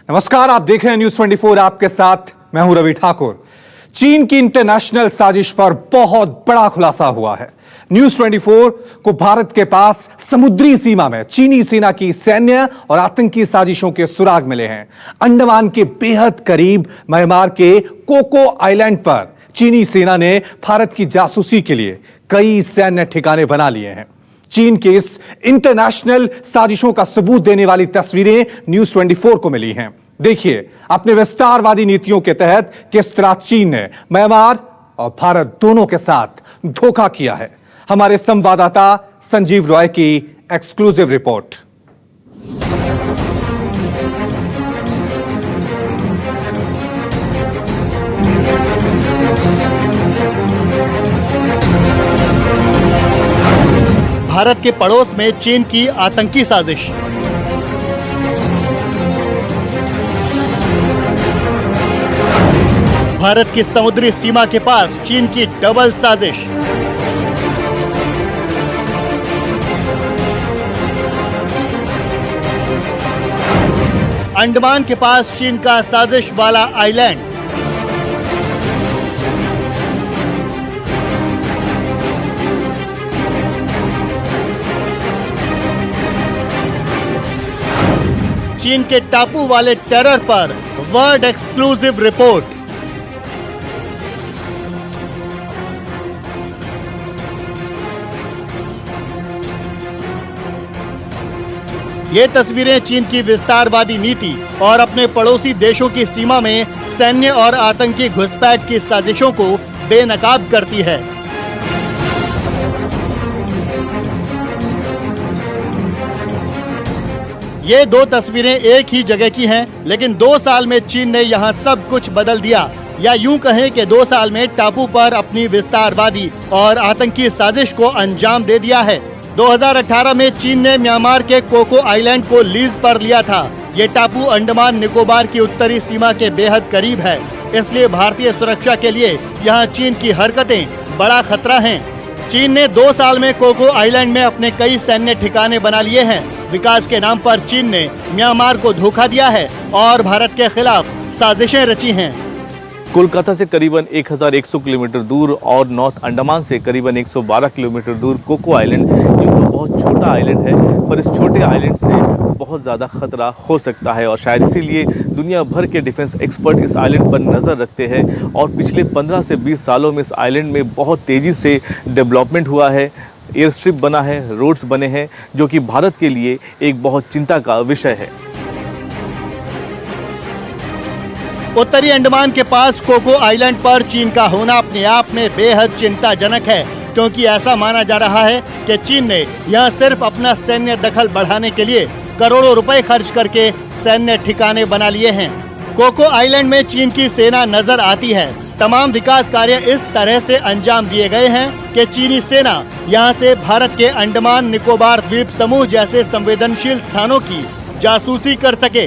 नमस्कार, आप देख रहे हैं न्यूज 24। आपके साथ मैं हूं रवि ठाकुर। चीन की इंटरनेशनल साजिश पर बहुत बड़ा खुलासा हुआ है। न्यूज 24 को भारत के पास समुद्री सीमा में चीनी सेना की सैन्य और आतंकी साजिशों के सुराग मिले हैं। अंडमान के बेहद करीब म्यांमार के कोको आइलैंड पर चीनी सेना ने भारत की जासूसी के लिए कई सैन्य ठिकाने बना लिए हैं। चीन के इस इंटरनेशनल साजिशों का सबूत देने वाली तस्वीरें न्यूज 24 को मिली हैं। देखिए अपने विस्तारवादी नीतियों के तहत किस तरह चीन ने म्यांमार और भारत दोनों के साथ धोखा किया है। हमारे संवाददाता संजीव रॉय की एक्सक्लूसिव रिपोर्ट। भारत के पड़ोस में चीन की आतंकी साजिश। भारत की समुद्री सीमा के पास चीन की डबल साजिश। अंडमान के पास चीन का साजिश वाला आइलैंड। चीन के टापू वाले टेरर पर वर्ल्ड एक्सक्लूसिव रिपोर्ट। ये तस्वीरें चीन की विस्तारवादी नीति और अपने पड़ोसी देशों की सीमा में सैन्य और आतंकी घुसपैठ की साजिशों को बेनकाब करती है। ये दो तस्वीरें एक ही जगह की हैं, लेकिन 2 साल में चीन ने यहाँ सब कुछ बदल दिया, या यूं कहें कि 2 साल में टापू पर अपनी विस्तारवादी और आतंकी साजिश को अंजाम दे दिया है। 2018 में चीन ने म्यांमार के कोको आइलैंड को लीज पर लिया था। ये टापू अंडमान निकोबार की उत्तरी सीमा के बेहद करीब है, इसलिए भारतीय सुरक्षा के लिए यहाँ चीन की हरकतें बड़ा खतरा हैं। चीन ने 2 साल में कोको आइलैंड में अपने कई सैन्य ठिकाने बना लिए हैं। विकास के नाम पर चीन ने म्यांमार को धोखा दिया है और भारत के खिलाफ साजिशें रची हैं। कोलकाता से करीबन 1100 किलोमीटर दूर और नॉर्थ अंडमान से करीबन 112 किलोमीटर दूर कोको आइलैंड यूँ तो बहुत छोटा आइलैंड है, पर इस छोटे आइलैंड से बहुत ज़्यादा खतरा हो सकता है और शायद इसीलिए दुनिया भर के डिफेंस एक्सपर्ट इस आइलैंड पर नज़र रखते हैं। और पिछले 15 से 20 सालों में इस आइलैंड में बहुत तेज़ी से डेवलपमेंट हुआ है, एयर स्ट्रिप बना है, रोड्स बने हैं, जो कि भारत के लिए एक बहुत चिंता का विषय है। उत्तरी अंडमान के पास कोको आइलैंड पर चीन का होना अपने आप में बेहद चिंताजनक है, क्योंकि ऐसा माना जा रहा है कि चीन ने यहां सिर्फ अपना सैन्य दखल बढ़ाने के लिए करोड़ों रुपए खर्च करके सैन्य ठिकाने बना लिए हैं। कोको आइलैंड में चीन की सेना नजर आती है। तमाम विकास कार्य इस तरह से अंजाम दिए गए हैं कि चीनी सेना यहां से भारत के अंडमान निकोबार द्वीप समूह जैसे संवेदनशील स्थानों की जासूसी कर सके।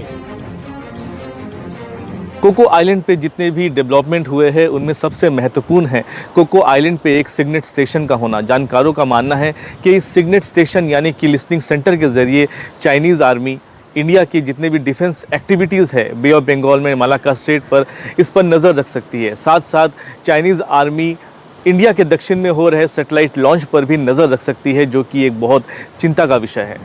कोको आइलैंड पे जितने भी डेवलपमेंट हुए हैं उनमें सबसे महत्वपूर्ण है कोको आइलैंड पे एक सिग्नेट स्टेशन का होना। जानकारों का मानना है कि इस सिग्नेट स्टेशन यानी कि लिसनिंग सेंटर के ज़रिए चाइनीज़ आर्मी इंडिया की जितने भी डिफेंस एक्टिविटीज़ है बे ऑफ बंगाल में, मलाक्का स्ट्रेट पर, इस पर नज़र रख सकती है। साथ साथ चाइनीज़ आर्मी इंडिया के दक्षिण में हो रहे सैटेलाइट लॉन्च पर भी नज़र रख सकती है, जो कि एक बहुत चिंता का विषय है।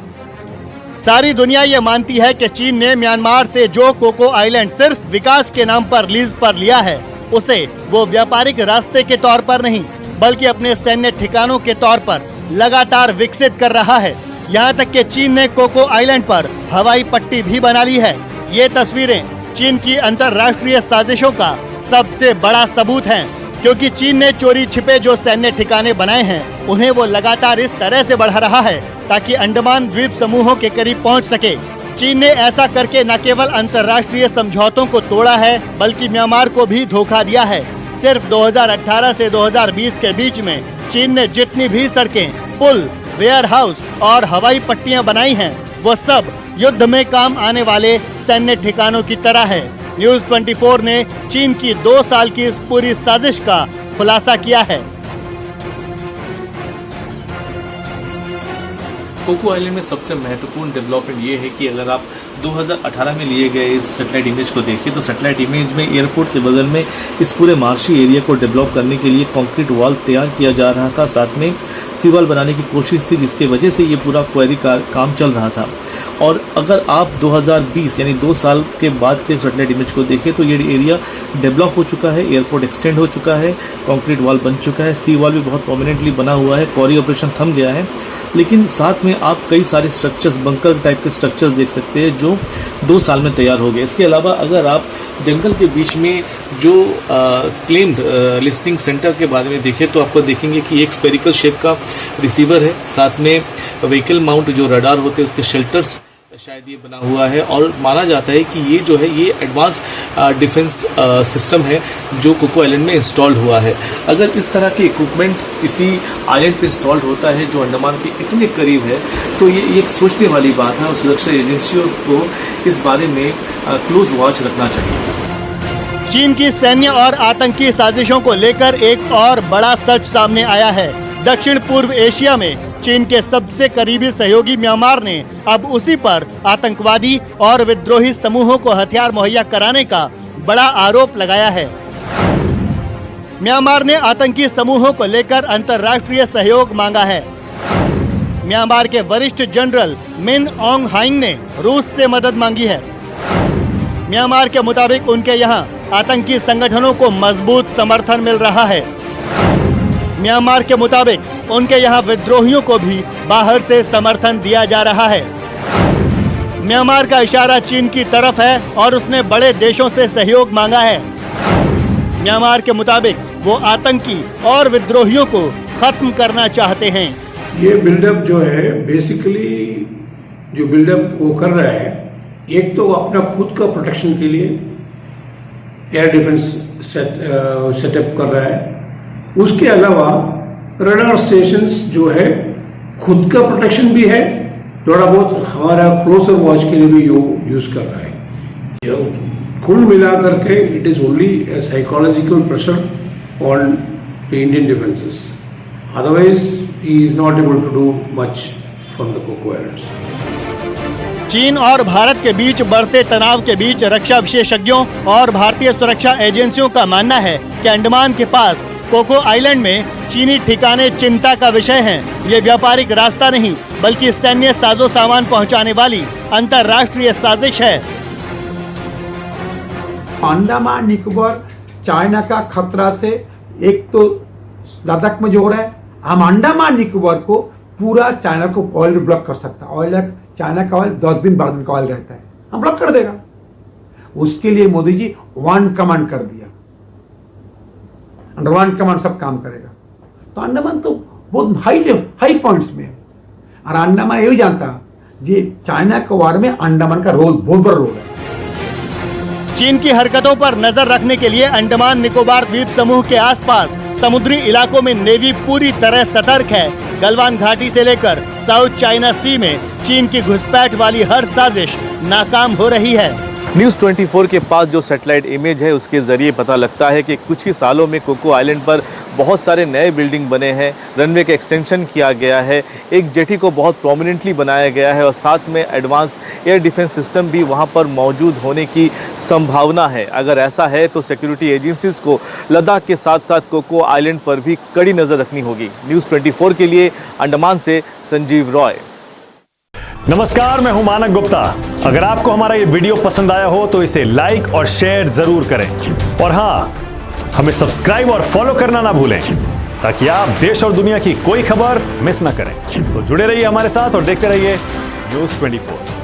सारी दुनिया ये मानती है कि चीन ने म्यांमार से जो कोको आइलैंड सिर्फ विकास के नाम पर लीज पर लिया है, उसे वो व्यापारिक रास्ते के तौर पर नहीं बल्कि अपने सैन्य ठिकानों के तौर पर लगातार विकसित कर रहा है। यहाँ तक कि चीन ने कोको आइलैंड पर हवाई पट्टी भी बना ली है। ये तस्वीरें चीन की अंतर्राष्ट्रीय साजिशों का सबसे बड़ा सबूत हैं, क्योंकि चीन ने चोरी छिपे जो सैन्य ठिकाने बनाए हैं उन्हें वो लगातार इस तरह से बढ़ा रहा है ताकि अंडमान द्वीप समूहों के करीब पहुंच सके। चीन ने ऐसा करके न केवल अंतर्राष्ट्रीय समझौतों को तोड़ा है बल्कि म्यांमार को भी धोखा दिया है। सिर्फ 2018 से 2020 के बीच में चीन ने जितनी भी सड़कें, पुल, वेयर हाउस और हवाई पट्टियां बनाई हैं वो सब युद्ध में काम आने वाले सैन्य ठिकानों की तरह है। न्यूज 24 ने चीन की 2 साल की इस पूरी साजिश का खुलासा किया है। कोको आइलैंड में सबसे महत्वपूर्ण डेवलपमेंट ये है कि अगर आप 2018 में लिए गए इस सैटेलाइट इमेज को देखिए तो सैटेलाइट इमेज में एयरपोर्ट के बगल में इस पूरे मार्शी एरिया को डेवलप करने के लिए कंक्रीट वॉल तैयार किया जा रहा था, साथ में सी वॉल बनाने की कोशिश थी, जिसकी वजह से ये पूरा क्वेरी का काम चल रहा था। और अगर आप 2020 यानी 2 साल के बाद के सैटेलाइट इमेज को देखें तो ये एरिया डेवलप हो चुका है, एयरपोर्ट एक्सटेंड हो चुका है, कंक्रीट वॉल बन चुका है, सी वॉल भी बहुत प्रोमिनेंटली बना हुआ है, क्वारी ऑपरेशन थम गया है। लेकिन साथ में आप कई सारे स्ट्रक्चर्स, बंकर टाइप के स्ट्रक्चर्स देख सकते हैं जो 2 साल में तैयार हो गए। इसके अलावा अगर आप जंगल के बीच में जो क्लेम्ड लिस्टिंग सेंटर के बारे में देखें तो आपको देखेंगे कि एक स्पेरिकल शेप का रिसीवर है, साथ में व्हीकल माउंट जो रडार होते हैं उसके शेल्टर्स शायद ये बना हुआ है, और माना जाता है कि ये जो है ये एडवांस डिफेंस सिस्टम है जो कोको आइलैंड में इंस्टॉल्ड हुआ है। अगर इस तरह के इक्विपमेंट किसी आइलैंड पे इंस्टॉल्ड होता है जो अंडमान के इतने करीब है तो ये एक सोचने वाली बात है और सुरक्षा एजेंसियों को इस बारे में क्लोज वॉच रखना चाहिए। चीन की सैन्य और आतंकी साजिशों को लेकर एक और बड़ा सच सामने आया है। दक्षिण पूर्व एशिया में चीन के सबसे करीबी सहयोगी म्यांमार ने अब उसी पर आतंकवादी और विद्रोही समूहों को हथियार मुहैया कराने का बड़ा आरोप लगाया है। म्यांमार ने आतंकी समूहों को लेकर अंतर्राष्ट्रीय सहयोग मांगा है। म्यांमार के वरिष्ठ जनरल मिन ऑंग हाइंग ने रूस से मदद मांगी है। म्यांमार के मुताबिक उनके यहाँ आतंकी संगठनों को मजबूत समर्थन मिल रहा है। म्यांमार के मुताबिक उनके यहाँ विद्रोहियों को भी बाहर से समर्थन दिया जा रहा है। म्यांमार का इशारा चीन की तरफ है और उसने बड़े देशों से सहयोग मांगा है। म्यांमार के मुताबिक वो आतंकी और विद्रोहियों को खत्म करना चाहते हैं। ये बिल्डअप जो है बेसिकली जो बिल्डअप वो कर रहा है, एक तो अपना खुद का प्रोटेक्शन के लिए एयर डिफेंस सेटअप कर रहा है, उसके अलावा रडार स्टेशंस जो है खुद का प्रोटेक्शन भी है, थोड़ा बहुत हमारा क्लोजर वॉच के लिए भी यूज कर रहा है। कुल मिलाकर के it is only a psychological pressure on the Indian defences, otherwise he is not able to do much from the Coco islands. चीन और भारत के बीच बढ़ते तनाव के बीच रक्षा विशेषज्ञों और भारतीय सुरक्षा एजेंसियों का मानना है कि अंडमान के पास कोको आइलैंड में चीनी ठिकाने चिंता का विषय हैं। ये व्यापारिक रास्ता नहीं बल्कि सैन्य साजो सामान पहुंचाने वाली अंतर्राष्ट्रीय साजिश है। अंडमान निकोबार चाइना का खतरा से एक तो लद्दाख में जो हो रहा है, हम अंडमान निकोबार को पूरा चाइना को ऑयल ब्लॉक कर सकता है। ऑयल चाइना का ऑयल 10 दिन 12 दिन का ऑयल रहता है, हम ब्लॉक कर देगा। उसके लिए मोदी जी वन कमांड कर दिया, अंडर वन कमांड सब काम करेगा। तो अंडमान तो बहुत हाई पॉइंट्स में है, और अंडमान यही जानता जी चाइना के वार में अंडमान का रोल बहुत बड़ा रोल है। चीन की हरकतों पर नजर रखने के लिए अंडमान निकोबार द्वीप समूह के आसपास समुद्री इलाकों में नेवी पूरी तरह सतर्क है। गलवान घाटी से लेकर साउथ चाइना सी में चीन की घुसपैठ वाली हर साजिश नाकाम हो रही है। न्यूज़ 24 के पास जो सैटेलाइट इमेज है उसके ज़रिए पता लगता है कि कुछ ही सालों में कोको आइलैंड पर बहुत सारे नए बिल्डिंग बने हैं, रनवे का एक्सटेंशन किया गया है, एक जेटी को बहुत प्रोमिनेंटली बनाया गया है और साथ में एडवांस एयर डिफेंस सिस्टम भी वहां पर मौजूद होने की संभावना है। अगर ऐसा है तो सिक्योरिटी एजेंसीज़ को लद्दाख के साथ साथ कोको आइलैंड पर भी कड़ी नज़र रखनी होगी। न्यूज़ 24 के लिए अंडमान से संजीव रॉय। नमस्कार, मैं हूं मानक गुप्ता। अगर आपको हमारा ये वीडियो पसंद आया हो तो इसे लाइक और शेयर जरूर करें, और हाँ, हमें सब्सक्राइब और फॉलो करना ना भूलें ताकि आप देश और दुनिया की कोई खबर मिस ना करें। तो जुड़े रहिए हमारे साथ और देखते रहिए न्यूज़ 24।